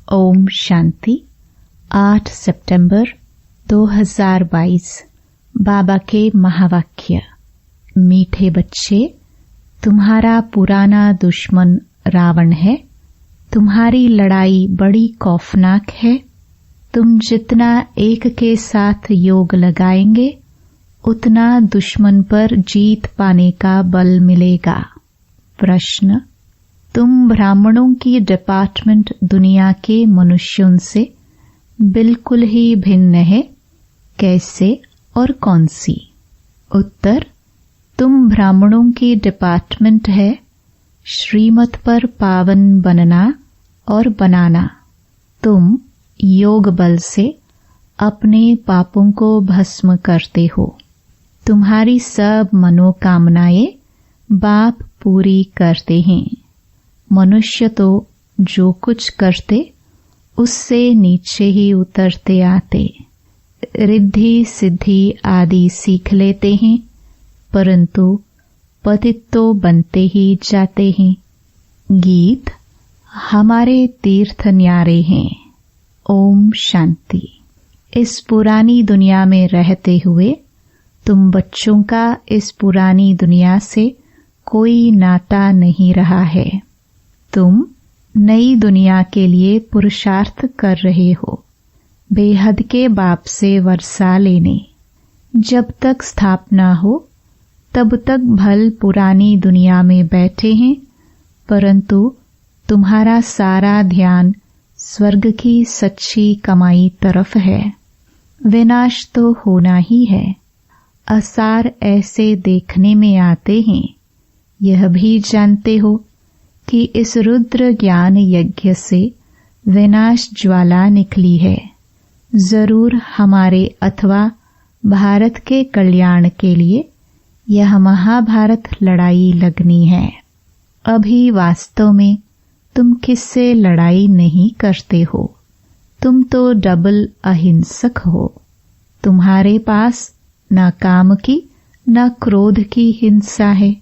ओम शांति। 8 सितंबर 2022। बाबा के महावाक्य। मीठे बच्चे, तुम्हारा पुराना दुश्मन रावण है। तुम्हारी लड़ाई बड़ी खौफनाक है। तुम जितना एक के साथ योग लगाएंगे उतना दुश्मन पर जीत पाने का बल मिलेगा। प्रश्न: तुम ब्राह्मणों की डिपार्टमेंट दुनिया के मनुष्यों से बिल्कुल ही भिन्न है, कैसे और कौन सी? उत्तर: तुम ब्राह्मणों की डिपार्टमेंट है श्रीमत पर पावन बनना और बनाना। तुम योग बल से अपने पापों को भस्म करते हो। तुम्हारी सब मनोकामनाएं बाप पूरी करते हैं। मनुष्य तो जो कुछ करते उससे नीचे ही उतरते आते। रिद्धि सिद्धि आदि सीख लेते हैं, परंतु पतित तो बनते ही जाते हैं। गीत: हमारे तीर्थ न्यारे हैं। ओम शांति। इस पुरानी दुनिया में रहते हुए तुम बच्चों का इस पुरानी दुनिया से कोई नाता नहीं रहा है। तुम नई दुनिया के लिए पुरुषार्थ कर रहे हो, बेहद के बाप से वर्षा लेने। जब तक स्थापना हो तब तक भल पुरानी दुनिया में बैठे हैं, परंतु तुम्हारा सारा ध्यान स्वर्ग की सच्ची कमाई तरफ है। विनाश तो होना ही है। असार ऐसे देखने में आते हैं, यह भी जानते हो कि इस रुद्र ज्ञान यज्ञ से विनाश ज्वाला निकली है। जरूर हमारे अथवा भारत के कल्याण के लिए यह महाभारत लड़ाई लगनी है। अभी वास्तव में तुम किससे लड़ाई नहीं करते हो। तुम तो डबल अहिंसक हो। तुम्हारे पास न काम की न क्रोध की हिंसा है।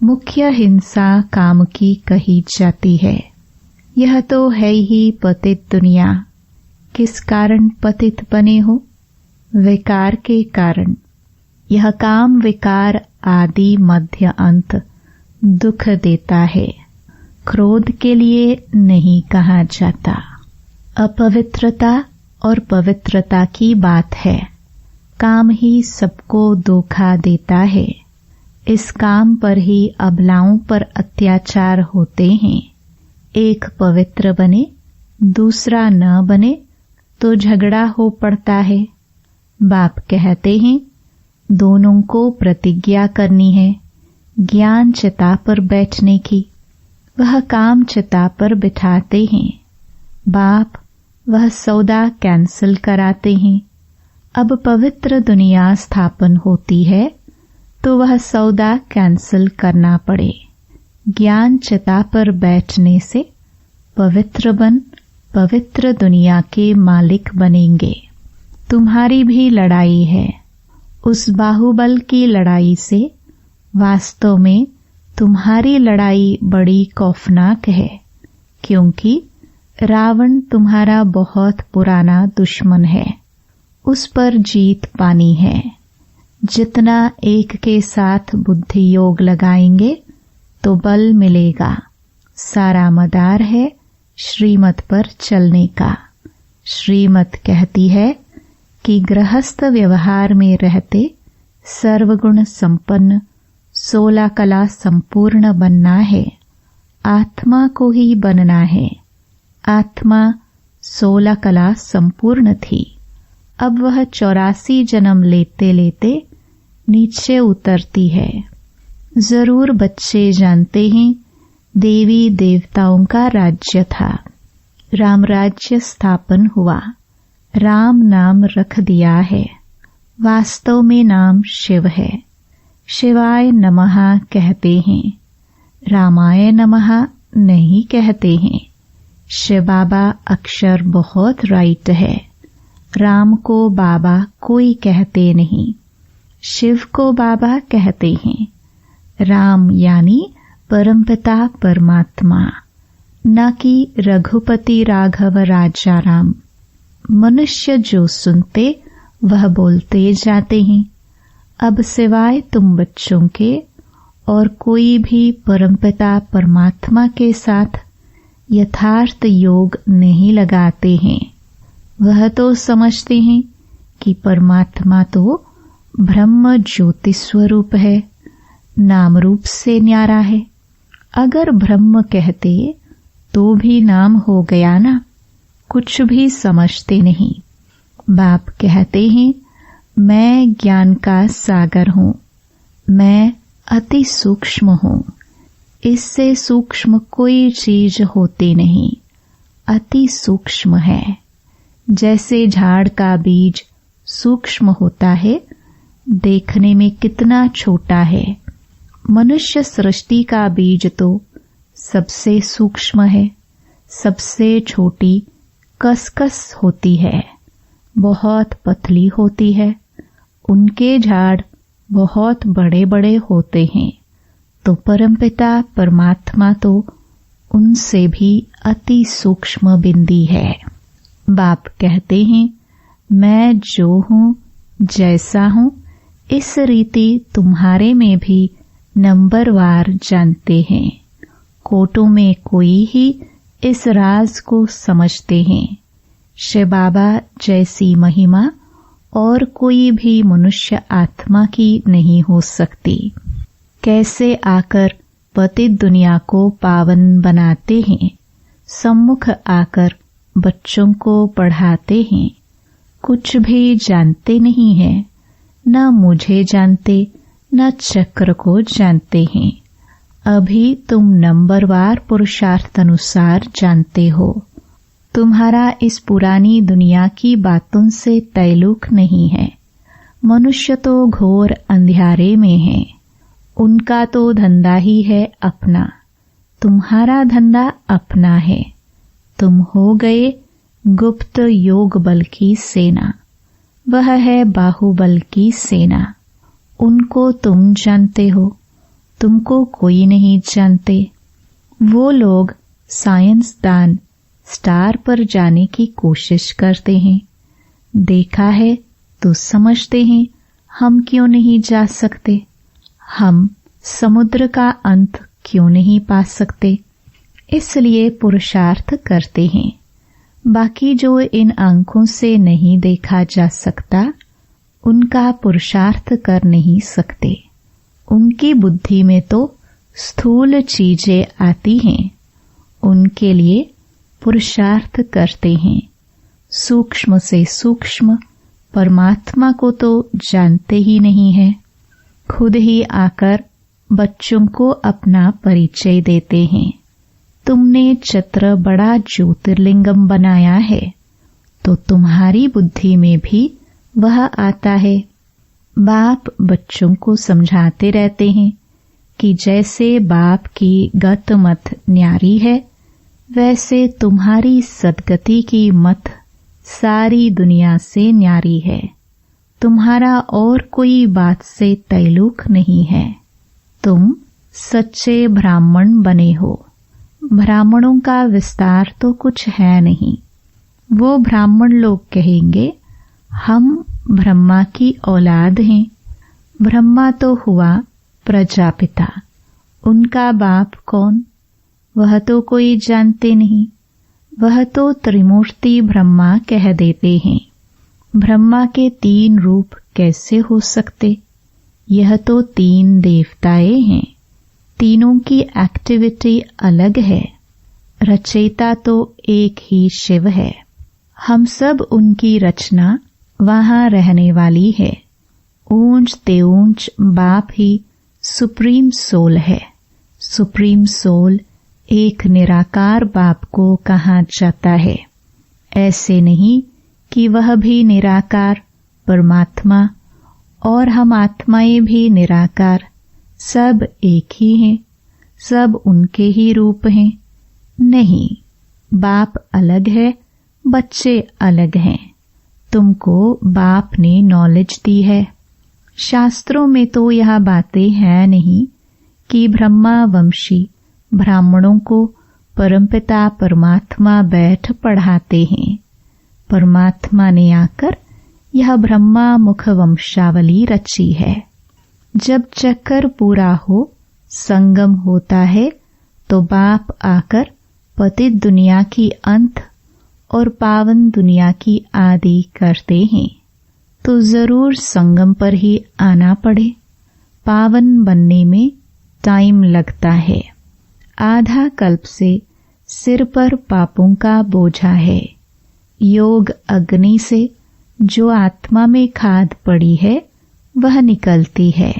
मुख्य हिंसा काम की कही जाती है। यह तो है ही पतित दुनिया। किस कारण पतित बने हो? विकार के कारण। यह काम विकार आदि मध्य अंत दुख देता है। क्रोध के लिए नहीं कहा जाता। अपवित्रता और पवित्रता की बात है। काम ही सबको धोखा देता है। इस काम पर ही अबलाओं पर अत्याचार होते हैं। एक पवित्र बने, दूसरा न बने तो झगड़ा हो पड़ता है। बाप कहते हैं दोनों को प्रतिज्ञा करनी है ज्ञान चिता पर बैठने की। वह काम चिता पर बिठाते हैं। बाप वह सौदा कैंसिल कराते हैं। अब पवित्र दुनिया स्थापन होती है तो वह सौदा कैंसिल करना पड़े। ज्ञान चिता पर बैठने से पवित्र बन पवित्र दुनिया के मालिक बनेंगे। तुम्हारी भी लड़ाई है। उस बाहुबल की लड़ाई से वास्तव में तुम्हारी लड़ाई बड़ी खौफनाक है, क्योंकि रावण तुम्हारा बहुत पुराना दुश्मन है। उस पर जीत पानी है। जितना एक के साथ बुद्धि योग लगाएंगे तो बल मिलेगा। सारा मदार है श्रीमत पर चलने का। श्रीमत कहती है कि गृहस्थ व्यवहार में रहते सर्वगुण संपन्न 16 कला संपूर्ण बनना है। आत्मा को ही बनना है। आत्मा 16 कला संपूर्ण थी। अब वह 84 जन्म लेते लेते नीचे उतरती है। जरूर बच्चे जानते हैं देवी देवताओं का राज्य था। राम राज्य स्थापन हुआ। राम नाम रख दिया है। वास्तव में नाम शिव है। शिवाय नमः कहते हैं, रामाय नमः नहीं कहते हैं। शिव बाबा अक्षर बहुत राइट है। राम को बाबा कोई कहते नहीं, शिव को बाबा कहते हैं। राम यानी परमपिता परमात्मा। न कि रघुपति राघव राजा राम। मनुष्य जो सुनते वह बोलते जाते हैं। अब सिवाय तुम बच्चों के और कोई भी परमपिता परमात्मा के साथ यथार्थ योग नहीं लगाते हैं। वह तो समझते हैं कि परमात्मा तो ब्रह्म ज्योति स्वरूप है, नाम रूप से न्यारा है। अगर ब्रह्म कहते तो भी नाम हो गया ना। कुछ भी समझते नहीं। बाप कहते हैं मैं ज्ञान का सागर हूँ, मैं अति सूक्ष्म हूँ। इससे सूक्ष्म कोई चीज होती नहीं, अति सूक्ष्म है। जैसे झाड़ का बीज सूक्ष्म होता है, देखने में कितना छोटा है। मनुष्य सृष्टि का बीज तो सबसे सूक्ष्म है, सबसे छोटी कसकस होती है, बहुत पतली होती है। उनके झाड़ बहुत बड़े बड़े होते हैं, तो परमपिता परमात्मा तो उनसे भी अति सूक्ष्म बिंदी है। बाप कहते हैं मैं जो हूँ जैसा हूँ, इस रीति तुम्हारे में भी नंबरवार जानते हैं। कोटों में कोई ही इस राज को समझते हैं। शिव बाबा जैसी महिमा और कोई भी मनुष्य आत्मा की नहीं हो सकती। कैसे आकर पतित दुनिया को पावन बनाते हैं, सम्मुख आकर बच्चों को पढ़ाते हैं। कुछ भी जानते नहीं हैं, न मुझे जानते न चक्र को जानते हैं। अभी तुम नंबरवार पुरुषार्थ अनुसार जानते हो। तुम्हारा इस पुरानी दुनिया की बातों से तैलुक नहीं है। मनुष्य तो घोर अंधियारे में है। उनका तो धंधा ही है अपना, तुम्हारा धंधा अपना है। तुम हो गए गुप्त योग बल की सेना, वह है बाहुबल की सेना। उनको तुम जानते हो, तुमको कोई नहीं जानते। वो लोग साइंसदान स्टार पर जाने की कोशिश करते हैं। देखा है तो समझते हैं, हम क्यों नहीं जा सकते? हम समुद्र का अंत क्यों नहीं पा सकते? इसलिए पुरुषार्थ करते हैं। बाकी जो इन आंखों से नहीं देखा जा सकता, उनका पुरुषार्थ कर नहीं सकते। उनकी बुद्धि में तो स्थूल चीजें आती हैं, उनके लिए पुरुषार्थ करते हैं। सूक्ष्म से सूक्ष्म परमात्मा को तो जानते ही नहीं है। खुद ही आकर बच्चों को अपना परिचय देते हैं। तुमने चित्र बड़ा ज्योतिर्लिंगम बनाया है, तो तुम्हारी बुद्धि में भी वह आता है। बाप बच्चों को समझाते रहते हैं कि जैसे बाप की गत मत न्यारी है, वैसे तुम्हारी सद्गति की मत सारी दुनिया से न्यारी है। तुम्हारा और कोई बात से तैलुक नहीं है। तुम सच्चे ब्राह्मण बने हो। ब्राह्मणों का विस्तार तो कुछ है नहीं। वो ब्राह्मण लोग कहेंगे हम ब्रह्मा की औलाद हैं। ब्रह्मा तो हुआ प्रजापिता, उनका बाप कौन? वह तो कोई जानते नहीं। वह तो त्रिमूर्ति ब्रह्मा कह देते हैं। ब्रह्मा के 3 रूप कैसे हो सकते? यह तो 3 देवताएं हैं। तीनों की एक्टिविटी अलग है। रचयिता तो एक ही शिव है। हम सब उनकी रचना वहां रहने वाली है। ऊंच ते ऊंच बाप ही सुप्रीम सोल है। सुप्रीम सोल एक निराकार बाप को कहा जाता है। ऐसे नहीं कि वह भी निराकार परमात्मा और हम आत्माएं भी निराकार, सब एक ही हैं, सब उनके ही रूप हैं। नहीं, बाप अलग है, बच्चे अलग हैं। तुमको बाप ने नॉलेज दी है। शास्त्रों में तो यह बातें हैं नहीं कि ब्रह्मा वंशी ब्राह्मणों को परमपिता परमात्मा बैठ पढ़ाते हैं। परमात्मा ने आकर यह ब्रह्मा मुख वंशावली रची है। जब चक्कर पूरा हो, संगम होता है, तो बाप आकर पतित दुनिया की अंत और पावन दुनिया की आदि करते हैं। तो जरूर संगम पर ही आना पड़े। पावन बनने में टाइम लगता है। आधा कल्प से सिर पर पापों का बोझा है। योग अग्नि से जो आत्मा में खाद पड़ी है वह निकलती है।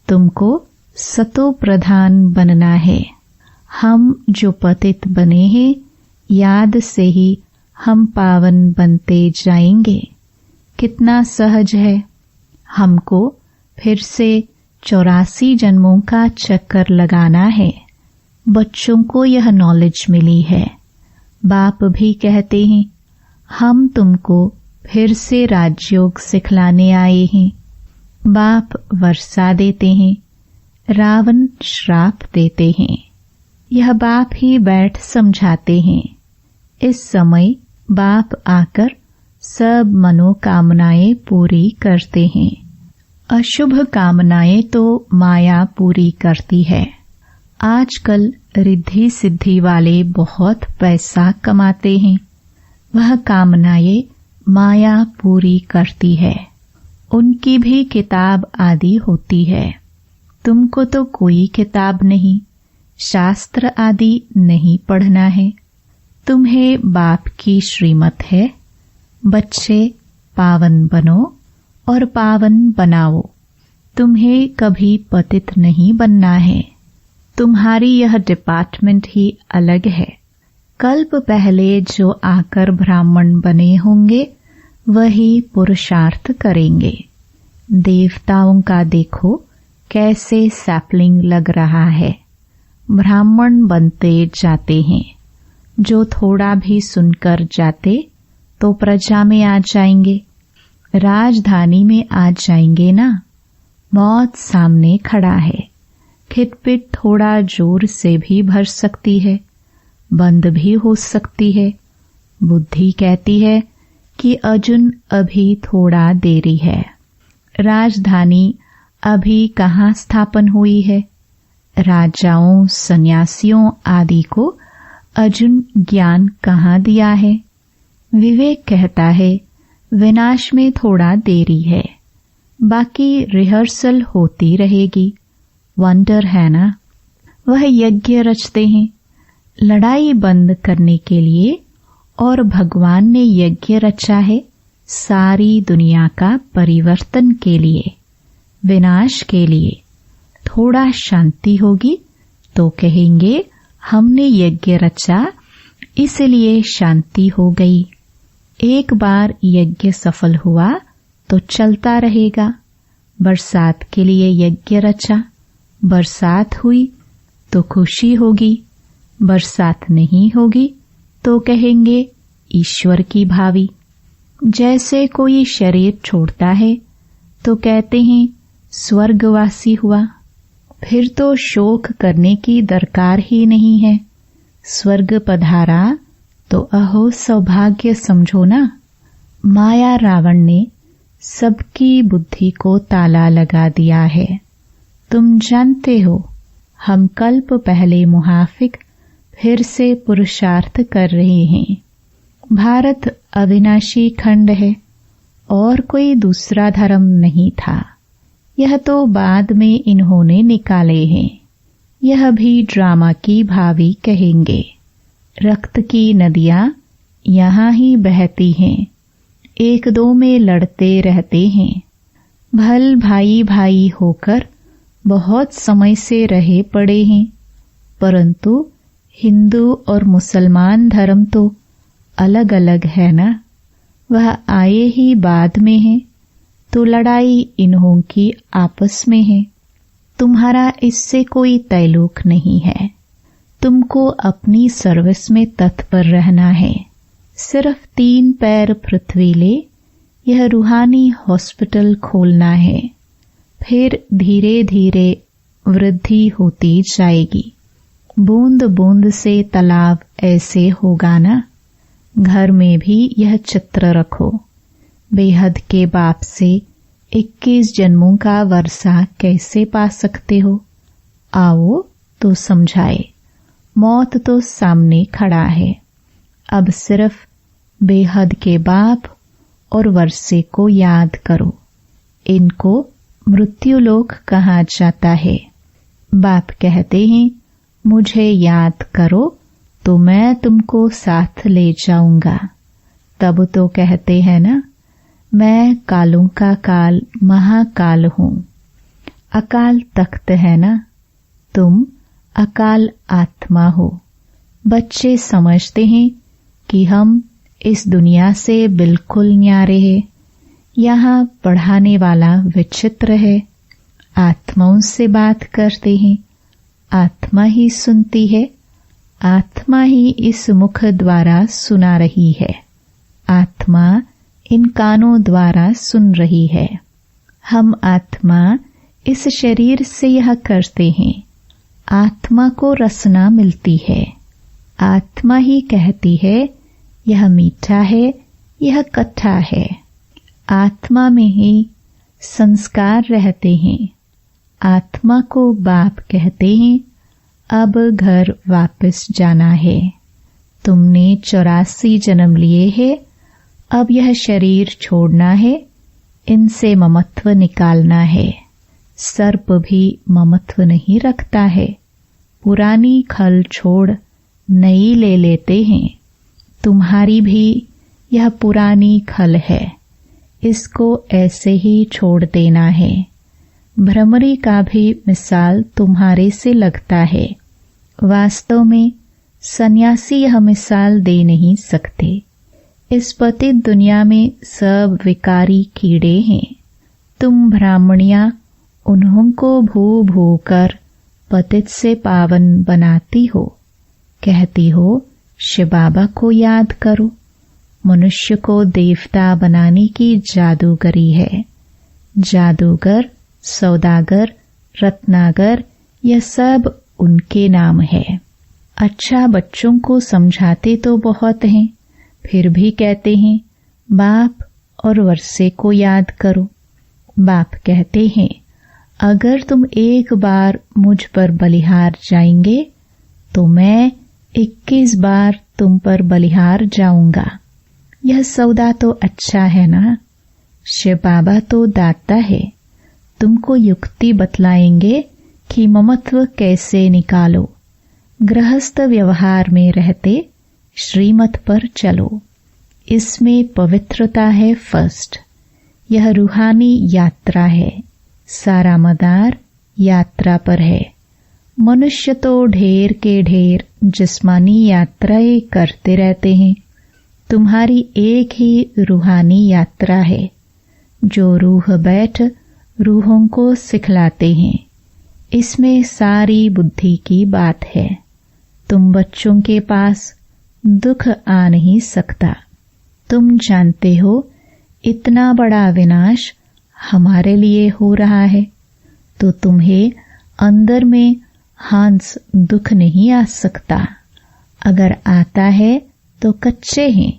तुमको सतो प्रधान बनना है। हम जो पतित बने हैं, याद से ही हम पावन बनते जाएंगे। कितना सहज है। हमको फिर से 84 जन्मों का चक्कर लगाना है। बच्चों को यह नॉलेज मिली है। बाप भी कहते हैं, हम तुमको फिर से राजयोग सिखलाने आए हैं। बाप वर्षा देते हैं, रावण श्राप देते हैं। यह बाप ही बैठ समझाते हैं। इस समय बाप आकर सब मनोकामनाएं पूरी करते हैं। अशुभ कामनाएं तो माया पूरी करती है। आजकल रिद्धि सिद्धि वाले बहुत पैसा कमाते हैं। वह कामनाएं माया पूरी करती है। उनकी भी किताब आदि होती है। तुमको तो कोई किताब नहीं, शास्त्र आदि नहीं पढ़ना है। तुम्हें बाप की श्रीमत है। बच्चे पावन बनो और पावन बनाओ। तुम्हें कभी पतित नहीं बनना है। तुम्हारी यह डिपार्टमेंट ही अलग है। कल्प पहले जो आकर ब्राह्मण बने होंगे वही पुरुषार्थ करेंगे। देवताओं का देखो कैसे सैपलिंग लग रहा है। ब्राह्मण बनते जाते हैं। जो थोड़ा भी सुनकर जाते तो प्रजा में आ जाएंगे, राजधानी में आ जाएंगे ना। मौत सामने खड़ा है। खिटपिट थोड़ा जोर से भी भर सकती है, बंद भी हो सकती है। बुद्धि कहती है कि अर्जुन अभी थोड़ा देरी है। राजधानी अभी कहाँ स्थापन हुई है। राजाओं सन्यासियों आदि को अर्जुन ज्ञान कहाँ दिया है। विवेक कहता है विनाश में थोड़ा देरी है, बाकी रिहर्सल होती रहेगी। वंडर है ना। वह यज्ञ रचते हैं लड़ाई बंद करने के लिए, और भगवान ने यज्ञ रचा है सारी दुनिया का परिवर्तन के लिए, विनाश के लिए। थोड़ा शांति होगी तो कहेंगे हमने यज्ञ रचा इसलिए शांति हो गई। एक बार यज्ञ सफल हुआ तो चलता रहेगा। बरसात के लिए यज्ञ रचा, बरसात हुई तो खुशी होगी। बरसात नहीं होगी तो कहेंगे ईश्वर की भावी। जैसे कोई शरीर छोड़ता है तो कहते हैं स्वर्गवासी हुआ। फिर तो शोक करने की दरकार ही नहीं है। स्वर्ग पधारा तो अहो सौभाग्य समझो ना। माया रावण ने सबकी बुद्धि को ताला लगा दिया है। तुम जानते हो हम कल्प पहले मुहाफिक फिर से पुरुषार्थ कर रहे हैं। भारत अविनाशी खंड है और कोई दूसरा धर्म नहीं था। यह तो बाद में इन्होंने निकाले हैं। यह भी ड्रामा की भावी कहेंगे। रक्त की नदियां यहाँ ही बहती हैं, एक दो में लड़ते रहते हैं। भल भाई भाई होकर बहुत समय से रहे पड़े हैं, परंतु हिंदू और मुसलमान धर्म तो अलग अलग है ना। वह आए ही बाद में है, तो लड़ाई इन्हों की आपस में है। तुम्हारा इससे कोई ताल्लुक नहीं है। तुमको अपनी सर्विस में तत्पर रहना है। सिर्फ 3 पैर पृथ्वी ले, यह रूहानी हॉस्पिटल खोलना है। फिर धीरे धीरे वृद्धि होती जाएगी। बूंद बूंद से तालाब ऐसे होगा ना। घर में भी यह चित्र रखो। बेहद के बाप से 21 जन्मों का वर्षा कैसे पा सकते हो? आओ तो समझाए। मौत तो सामने खड़ा है। अब सिर्फ बेहद के बाप और वर्षे को याद करो। इनको मृत्युलोक कहा जाता है। बाप कहते हैं, मुझे याद करो तो मैं तुमको साथ ले जाऊंगा। तब तो कहते हैं ना, मैं कालों का काल महाकाल हूँ। अकाल तख्त है ना, तुम अकाल आत्मा हो। बच्चे समझते हैं कि हम इस दुनिया से बिल्कुल न्यारे हैं। यहाँ पढ़ाने वाला विचित्र है। आत्माओं से बात करते हैं, आत्मा ही सुनती है। आत्मा ही इस मुख द्वारा सुना रही है। आत्मा इन कानों द्वारा सुन रही है। हम आत्मा इस शरीर से यह करते हैं। आत्मा को रसना मिलती है। आत्मा ही कहती है, यह मीठा है, यह कट्ठा है। आत्मा में ही संस्कार रहते हैं। आत्मा को बाप कहते हैं, अब घर वापस जाना है। तुमने 84 जन्म लिए हैं। अब यह शरीर छोड़ना है। इनसे ममत्व निकालना है। सर्प भी ममत्व नहीं रखता है। पुरानी खल छोड़ नई ले लेते हैं। तुम्हारी भी यह पुरानी खल है। इसको ऐसे ही छोड़ देना है। भ्रमरी का भी मिसाल तुम्हारे से लगता है। वास्तव में सन्यासी यह मिसाल दे नहीं सकते। इस पतित दुनिया में सब विकारी कीड़े हैं। तुम ब्राह्मणियां उन्हों को भू भू कर पतित से पावन बनाती हो। कहती हो, शिव बाबा को याद करो। मनुष्य को देवता बनाने की जादूगरी है। जादूगर, सौदागर, रत्नागर, यह सब उनके नाम है। अच्छा, बच्चों को समझाते तो बहुत हैं, फिर भी कहते हैं, बाप और वर्षे को याद करो। बाप कहते हैं, अगर तुम एक बार मुझ पर बलिहार जाएंगे तो मैं 21 बार तुम पर बलिहार जाऊंगा। यह सौदा तो अच्छा है ना। शिव बाबा तो दाता है। तुमको युक्ति बतलाएंगे कि ममत्व कैसे निकालो। गृहस्थ व्यवहार में रहते श्रीमत पर चलो। इसमें पवित्रता है फर्स्ट। यह रूहानी यात्रा है। सारा मदार यात्रा पर है। मनुष्य तो ढेर के ढेर जिस्मानी यात्राएं करते रहते हैं। तुम्हारी एक ही रूहानी यात्रा है, जो रूह बैठ रूहों को सिखलाते हैं। इसमें सारी बुद्धि की बात है। तुम बच्चों के पास दुख आ नहीं सकता। तुम जानते हो इतना बड़ा विनाश हमारे लिए हो रहा है, तो तुम्हें अंदर में हंस दुख नहीं आ सकता। अगर आता है तो कच्चे हैं।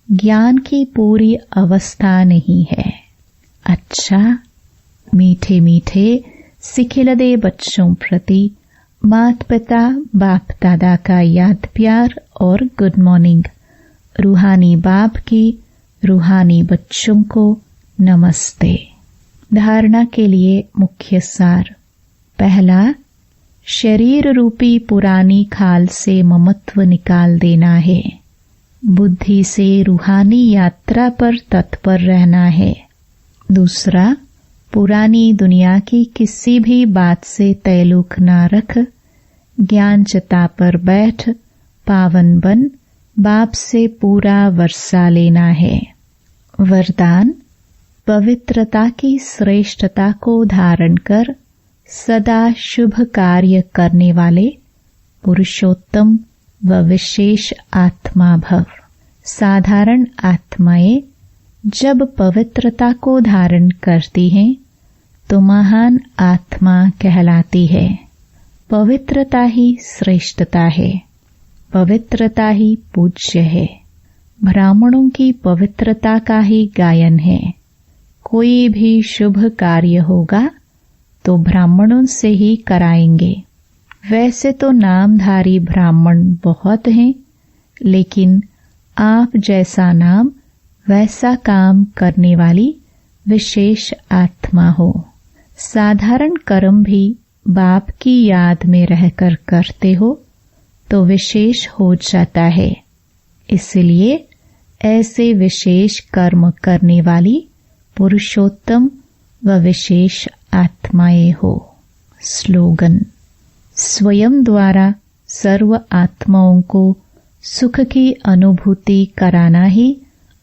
ज्ञान की पूरी अवस्था नहीं है। अच्छा, मीठे मीठे सिखिलदे बच्चों प्रति माता पिता बाप दादा का याद प्यार और गुड मॉर्निंग। रूहानी बाप की रूहानी बच्चों को नमस्ते। धारणा के लिए मुख्य सार। पहला, शरीर रूपी पुरानी खाल से ममत्व निकाल देना है। बुद्धि से रूहानी यात्रा पर तत्पर रहना है। दूसरा, पुरानी दुनिया की किसी भी बात से तैलुक ना रख, ज्ञान चिता पर बैठ पावन बन बाप से पूरा वर्षा लेना है। वरदान, पवित्रता की श्रेष्ठता को धारण कर सदा शुभ कार्य करने वाले पुरुषोत्तम व विशेष आत्मा भव। साधारण आत्माएं जब पवित्रता को धारण करती हैं तो महान आत्मा कहलाती है। पवित्रता ही श्रेष्ठता है, पवित्रता ही पूज्य है। ब्राह्मणों की पवित्रता का ही गायन है। कोई भी शुभ कार्य होगा तो ब्राह्मणों से ही कराएंगे। वैसे तो नामधारी ब्राह्मण बहुत हैं, लेकिन आप जैसा नाम वैसा काम करने वाली विशेष आत्मा हो। साधारण कर्म भी बाप की याद में रहकर करते हो तो विशेष हो जाता है। इसलिए ऐसे विशेष कर्म करने वाली पुरुषोत्तम व विशेष आत्माएं हो। स्लोगन: स्वयं द्वारा सर्व आत्माओं को सुख की अनुभूति कराना ही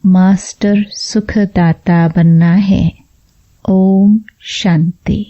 मास्टर सुखदाता बनना है। ओम शांति।